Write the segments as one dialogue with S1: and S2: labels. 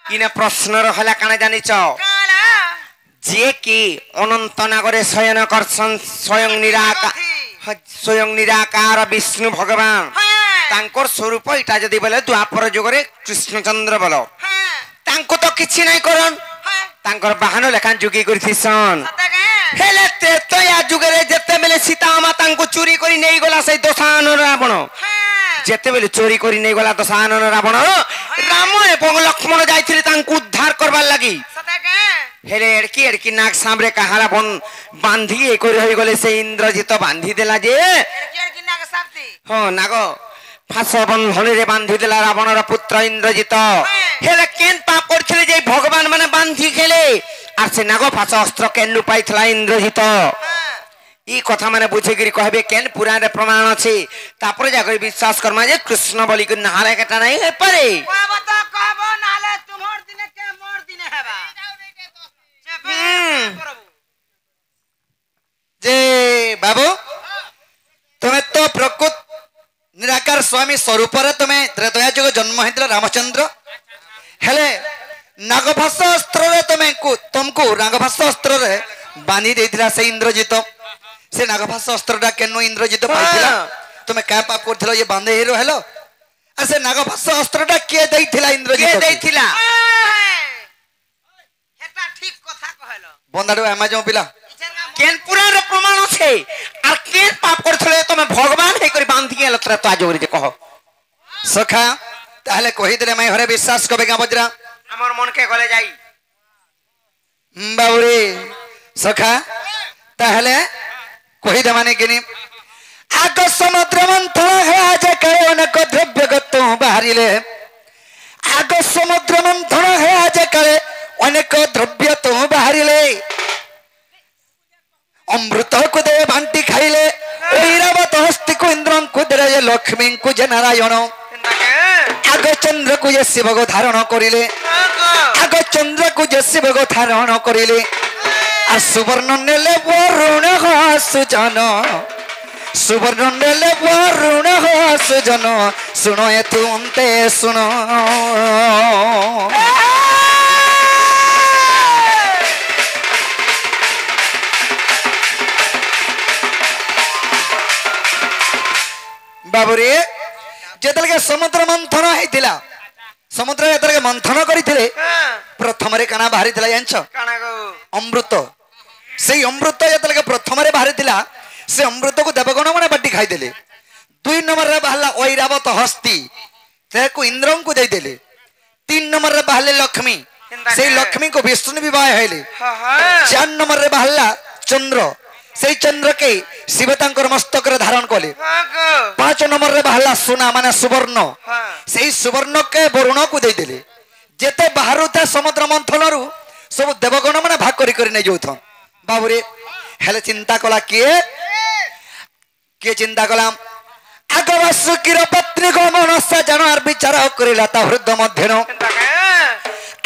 S1: किने प्रश्न रहला काना जानि छ जे कि अनंत नागरे शयन करसन स्वयं निराकार विष्णु भगवान तांकर स्वरूप इटा जदि बोले द्वापर जुगरे कृष्णचंद्र बोलो तांको तो किछि नै करन तांकर बाहन लेखा जुगी करथिसन हेले त्रेतया जुगरे जते बेले सीता माता को चोरी करी नै गला से दशानन रावण जते बेले चोरी करी नै गला दशानन रावण राम एवं लक्ष्मण जाइथिले तांको उद्धार करबा लागि हेले एड़की एड़की नाक सामरे कहाला बन बांधी एक रही गले से इंद्रजित बांधी देला जे
S2: एड़की नाक सापती
S1: हो नागो फास बंधन रे बांधी देला रावण रा पुत्र इंद्रजित हेले केन पाप करथिले जे भगवान माने बांधी खेले आ से नागो फास अस्त्र केन पाइथला इंद्रजित ई कथा माने बुझे गिरी कहबे केन पुराण रे प्रमाण अछि तापर जाकर विश्वास करमा जे कृष्ण बलि के नहाले केटा नै हे पारे
S2: कहबो नाले तुमर दिने के मोर दिने हेबा
S3: जे बाबू तुम्हें तो प्रकृत निराकार स्वामी स्वरूप तुम्हें त्रेतया जुग जन्म होता रामचंद्र हेले नागभाष अस्त्र रे तुमको नागभाष अस्त्र रे बांधी देथिला से इंद्रजित से नागभाष अस्त्रटा केनो इंद्रजित पाइथिला तुम्हें क्या पाप करथिलो ये बांधे हेरो हेलो आ से नागभाष अस्त्रटा के देथिला इंद्रजित
S1: के देथिला
S2: हेता ठीक कथा कहलो
S3: बंदाडो अमेजन पिला
S1: केन पुराण रे प्रमाण छे आ केन पाप करथले तमे भगवान हे करी बांधी गेल तरा तो आज जे कहो
S3: सखा ताहले कहि देले मैं हरे विश्वास कबे गा बजरा
S1: हमर मन के गले जाई
S3: बाबुरे सखा ताहले कहि दे माने किनी आग समुद्र मंथन है आज करे अनेक द्रव्य गतो बाहरिले आग समुद्र मंथन है आज करे अनेक द्रव्य तो बाहरिले अमृत को दे भांटी खाइले ऐरावत हस्ती को इंद्रन को दे लक्ष्मी को जे नारायण आग चंद्र को जे शिव को धारण करिले आग चंद्र को जे शिव को धारण करिले आ सुवर्ण नेले वरुण सुजन सुवर्ण नेले वरुण सुजन सुनो ये तू अंते सुनो बाबुरे जेतल के समुद्र मंथन हेतिला समुद्र जेतल के मंथन करिथिले प्रथम रे काना बाहरी थिला यांच
S1: काना गो
S3: अमृत सेई अमृत जेतल के प्रथम रे बाहरी थिला से अमृत को देवगण माने बाटी खाई देले दुई नंबर रे बाहला ऐरावत हस्ती से को इंद्रन को दे देले तीन नंबर रे बाहले लक्ष्मी सेई लक्ष्मी को विष्णु विवाह हेले चार नंबर रे बाहला चंद्र से चंद्र के शिव तांकर मस्तक रे धारण कले पांच नंबर रे बाहला सोना माने सुवर्ण से सुवर्ण के वरुण को दे देले जेते बाहरु था समुद्र मंथन रु सब देवगण माने भाग करी करी नै जोथन बाबुरे हेले चिंता कला के चिंता कला आग वासुकीर पत्नी को मनसा जनार विचार करिला ता हृदय मध्यन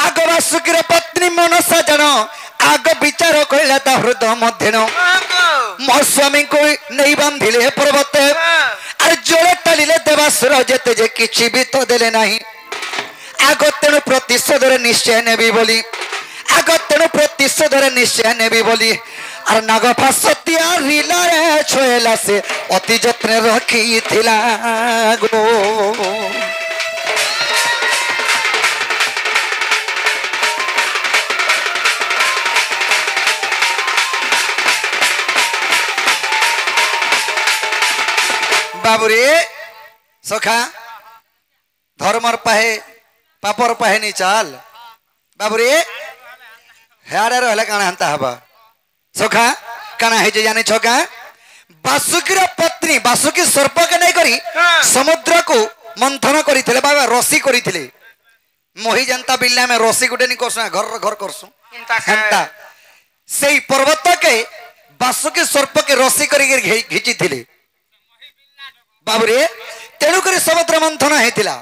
S3: आग वासुकीर पत्नी मनसा जन आग विचार करिला ता हृदय मध्यन मो स्वामी को नहीं बांधिले पर्वत अरे जोड़े टालिले देवासुर जेते जे किछि भी तो देले नाही आग तेणु प्रतिशोध रे निश्चय नेबी बोली आग तेणु प्रतिशोध रे निश्चय नेबी बोली और नागफासतिया रिला रे छोएला से अति जत्न रखी थिला गो बाबुरे सखा धर्मर पाहे पापर पाहे नहीं चाल बाबुरे हेरे रहले काना हंता हबा सखा काना हे जे जाने छका वासुकीर पत्नी वासुकी सर्प के नहीं करी समुद्र को मंथन करिथिले बाबा रसी करिथिले मोही जनता बिल्ला में रसी गुटे नहीं करसु घर घर करसु हंता सेई पर्वत के वासुकी सर्प के रसी करी घिची थिले बाबुरे तेणु करी समुद्र मंथन हेतिला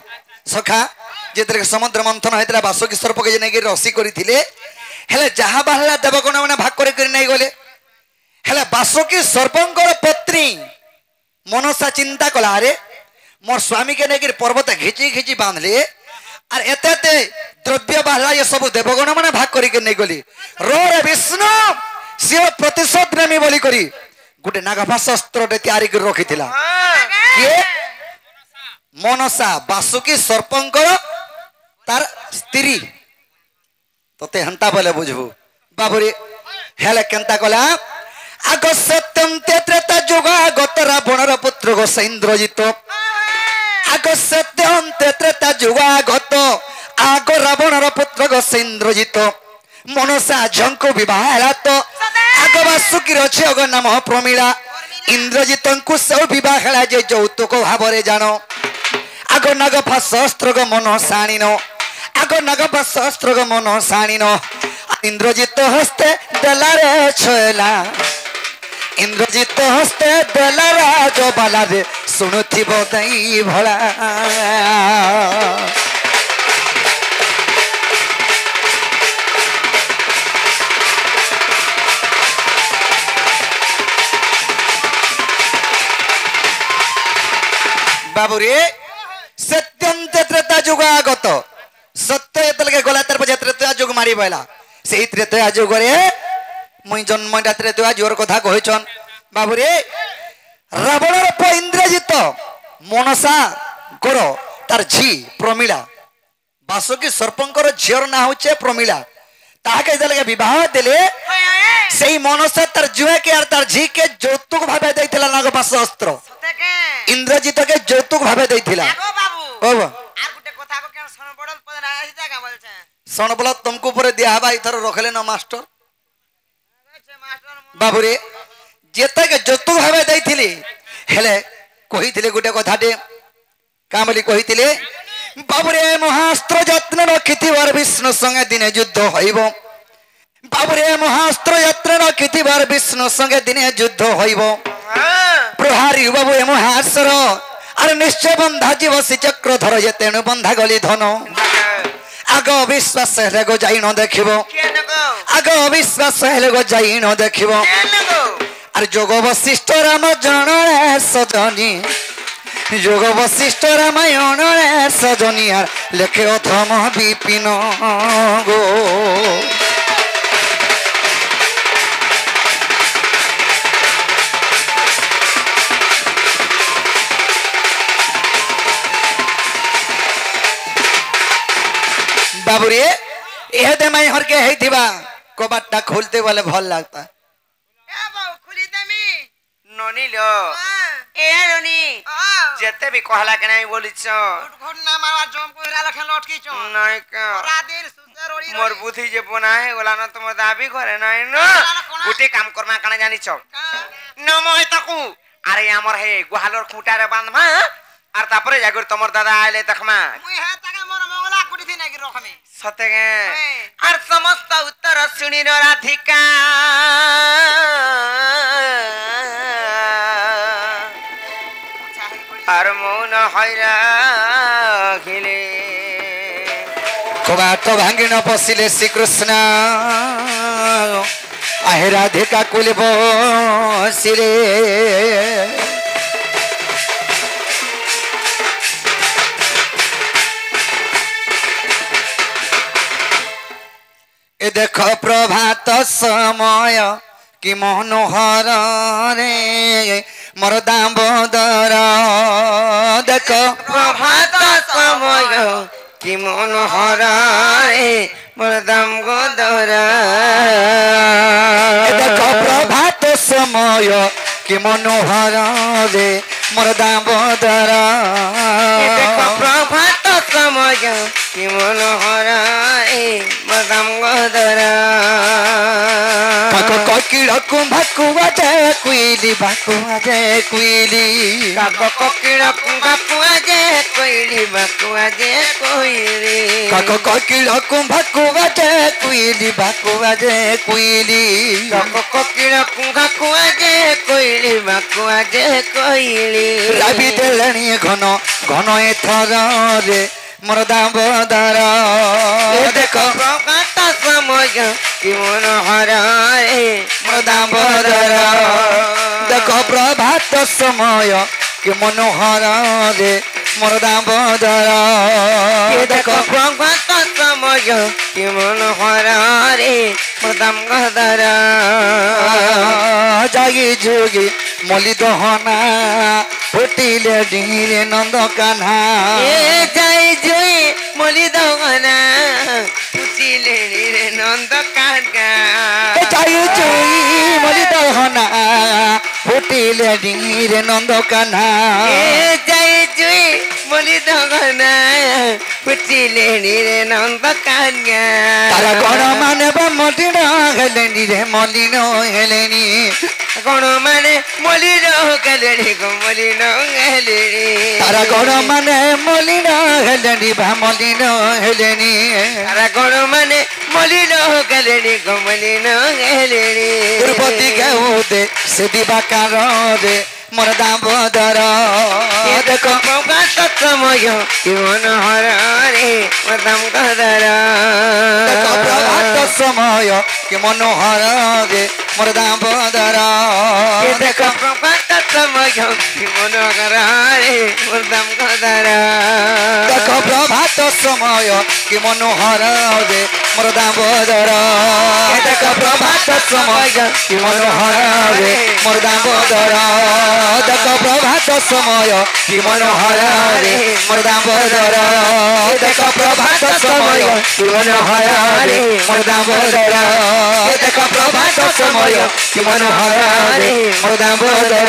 S3: सखा जेतरे समुद्र मंथन हेतिला वासुकी सर्प के नै रसी करिथिले हेले जहा बाहला देवगण माने भाग करी नै गले हेले वासुकी सर्पंकर पत्नी मनसा चिंता कला रे मोर स्वामी के नै पर्वत घिची घिची बांधले আর এতে দ্রব্য বাহলা এ সব দেবগণ মানে ভাগ করিকে নেই গলি রে বিষ্ণু সে প্রতিশোধ নেমি বলি করি গোটে নাগভাষ অস্ত্রটে তৈরি করে রখিলা কিয়ে মনসা বাসুকি সর্পঙ্কর তার স্ত্রী তোতে হেন্তা বলে বুঝবু বাবুরে হেলে কেন্তা কলা আগ সত্যম ত্রেতা যুগ আগত রাবণর পুত্র গোস ইন্দ্রজিত আগ সত্যম ত্রেতা যুগ আগত আগ রাবণর পুত্র গোস ইন্দ্রজিত মনসা ঝঙ্কু বিবাহ ହେଲା ତ ଆଗ ବାସୁକୀର ଝିଅଙ୍କ ନାମ ପ୍ରମିଳା ଇନ୍ଦ୍ରଜିତଙ୍କୁ ସବୁ ବିବାହ ହେଲା ଯେ ଯୌତୁକ ଭାବରେ ଜାଣ ଆଗ ନାଗଫାସ ଅସ୍ତ୍ରଗ ମନ ସାଣିନ ଆଗ ନାଗଫାସ ଅସ୍ତ୍ରଗ ମନ ସାଣିନ ଇନ୍ଦ୍ରଜିତ ହସ୍ତେ ଦେଲାରେ ଛଏଲା ଇନ୍ଦ୍ରଜିତ ହସ୍ତେ ଦେଲା ରାଜବାଲାରେ ଶୁଣୁଥିବ ଦେଇ ଭଳା बाबूरे सत्यंत त्रेता युग आगत सत्य एतलके गला तर पछे त्रेता युग मारी बैला सेही त्रेता युग रे मुई जन्मटा त्रेता युग कथा कहिछन बाबूरे रावणर प इंद्रजित मनसा गोर तार झी प्रमिला बासुकी सर्पंकर झियर ना होचे प्रमिला ताके जलके विवाह देले सेही मनसा तार जुए के आर तार झी के যৌতুক भाबे दैथिला नागपाश अस्त्र इंद्रजित के যৌতুক भाबे दैथिला
S2: আগো বাবু
S3: बाबा
S2: আর গুটে কথা কো কেন সনবড়ল পদ না আসি জায়গা বলছে
S3: सणबल तुमको पर दिया हवा इथर रखले न मास्टर
S2: সে মাস্টার
S3: बाबूरे जेते के যৌতুক भाबे दैथिली हेले कहिथिले गुटे कथाटे का बोली कहिथिले बाबूरे महास्त्र यत्न रखिथिबार विष्णु संगे दिने युद्ध होइबो बाबूरे महास्त्र यत्न रखिथिबार विष्णु संगे दिने युद्ध होइबो प्रहारी बाबू ए महास्त्र अरे निश्चय बंधा जीव श्री चक्र धर जे तेणु बंधा गली धन आग अविश्वास हेले गो जाई न देखिबो
S2: কে নগো
S3: आग अविश्वास हेले गो जाई न देखिबो
S2: কে নগো
S3: अरे जोग वशिष्ठ राम जन सजनी जोग वशिष्ठ रामायण सजनी आर लेखे अथम विपिन गो बाबूरे यह दे मैं हर के है दिवा कबाटा खोलते वाले भल लगता
S2: এ বাবু খুলি দেমি
S1: ननी लो ए ननी जेते भी कहला के नहीं बोलिछ
S2: ঘুট না মারা জম কইরা লখে লটকি চ
S1: नहीं का
S2: রাদের সুন্দর ওড়ি
S1: मोर बुद्धि जे बनाए होला न तुम दाबी करे नहीं न गुटे काम करमा काने जानिछ न मोय ताकू अरे हमर हे गुहालर खूंटारे बांधमा আর তারপরে জাগর তোমার দাদা আইলে দেখমা
S2: মুই হে তাকে মোর মঙ্গলা কুটি নাকি রকমে
S1: সতেগে আর সমস্ত উত্তর শুনির রাধিকা আর মৌন হইরা ঘিলে
S3: कबाट भांगी न पशिले श्रीकृष्ण आहे राधिका कुल बसिले ए देख प्रभात समय कि मनोहर रे मोर दामोदर देख
S1: প্রভাত সময় কি মনোহর রে মরদম গোদর
S3: देख प्रभात समय कि मनोहर रे मोर दामोदर
S1: দেখো প্রভাত সময় কি মনোহর রে মরদম গোদর
S3: काको कोकिल कुंभा कुआजे कुइली बाकुआजे कुइली
S1: কাক কোকিল কুঙ্গাপুয়াজে কইলি বাকুয়াজে কইলি
S3: काको कोकिल कुंभा कुआजे कुइली बाकुआजे कुइली
S1: কাক কোকিল কুঙ্গাপুয়াজে কইলি বাকুয়াজে কইলি
S3: लाबी देलणी घन घन एथर रे मोर दामोदर देख
S1: প্রভাত সময় কি মনোহর রে
S3: मोर दामोदर देख प्रभात समय कि मनोहर रे মোর দামোদর
S1: এ দেখো প্রভাত সময় কি মনোহর রে মোর দামোদর
S3: যাই যোগী মলি দহনা ফুটিলে ডিঙিরে নন্দ কান্হা
S1: এ যাই জয় মলি দহনা ফুটিলে রে নন্দ কাকা
S3: যাই জুই মলি দহনা ফুটিলে ডিঙিরে নন্দ কান্হা
S1: এ যাই জয় মলি দহনা ফুটিলে রে নন্দ কাকা
S3: তারা গণ মানে মলিন হেলেনি রে মলিন হেলেনি
S1: কোন মানে মলিন গেলেনি গো মলিন গেলেনি
S3: তারা গণ মানে মলিন হেলেনি বা মলিন হেলেনি
S1: তারা কোন মানে মলিন গেলেনি গো মলিন গেলেনি
S3: দুর্পতি গেউদে সে দিবা কারদে মোর দামোদর
S1: দেখো প্রকাশ সময় কি মনোহর রে মোর দামোদর
S3: দেখো প্রভাত সময় কি মনোহর রে মোর দামোদর
S1: দেখো প্রকাশ সময় কি মনোহর রে মোর দামোদর
S3: দেখো প্রভাত সময় কি মনোহর রে মোর দামোদর দেখো প্রভাত সময় কি মনোহর রে মোর দামোদর দেখো প্রভাত সময় কি মনোহর রে মোর দামোদর দেখো প্রভাত সময় কি মনোহর রে মোর দামোদর দেখো প্রভাত সময় কি মনোহর রে মোর দামোদর